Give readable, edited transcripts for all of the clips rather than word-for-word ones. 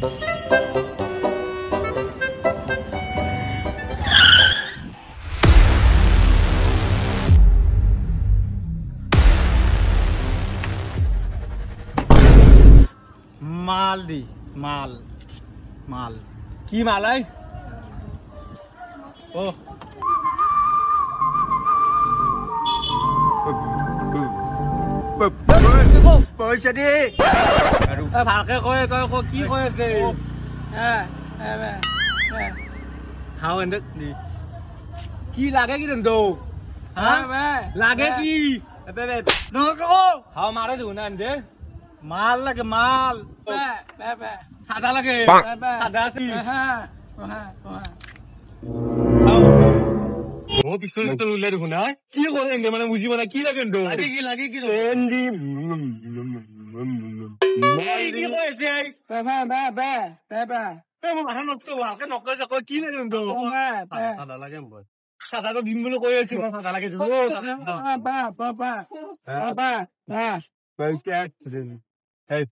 মাল দি মাল মাল কি মাল আই ও পয়সা দি আৰু ভালকে কয় তই কি কৈ আছে হাও এন্ড কি লাগে কি দন্ত হা লাগে কি নহল কও হাও মারে দিও না এন্ডে মাল লাগে মাল সাদা লাগে সাদা আছে ও পিছন তো উল্লে দেখো না কি করে মানে বুঝিব না কি লাগে ndo লাগে কি এন্ডি এই কি কইছে মই মাথা নষ্ট ভালকে নকয় যে কয় কি লাগে ndo সাদা লাগে মই সাদা তো দিম বলে কই আছি সাদা লাগে দিব পয়সা hey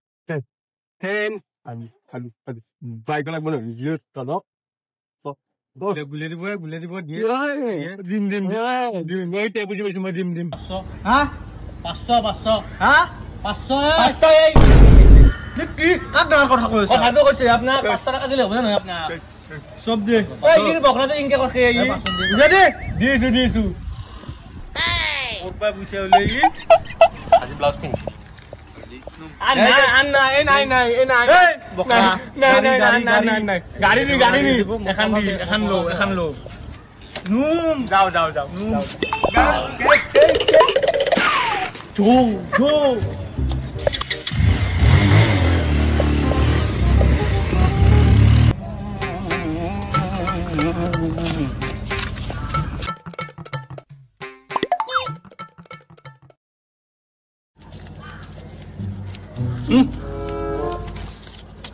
ten and বাইক লাগব না ইয়ে তলক গুলে দিব দিয়ে ডিম মই তে বুঝি পাইছো মই ডিম হা 500 হা 500 এই কি কাক দাম কথা কইছ কথাটো কইছে আপনা 500 টাকা দিলে হবে না আপনা সব দে ওই কি বকরা তো ইনকে করছে এই বুঝা দে দিছু ওপা বুঝে হলে ই আজি ব্লাউজ পিন Anna, গাড়ি নি এখন লো নুম যাও নুম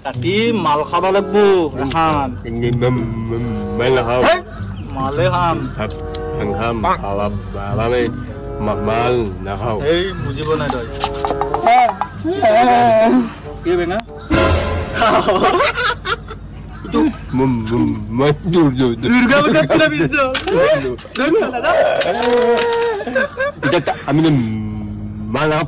কাটি মাল খাবা লাগবো এখন মালে খাম মাল নাখাও এই বুঝিব নাই তই কি বেনা দুর্গা পূজা পুরা বিজো আমি মাল খাম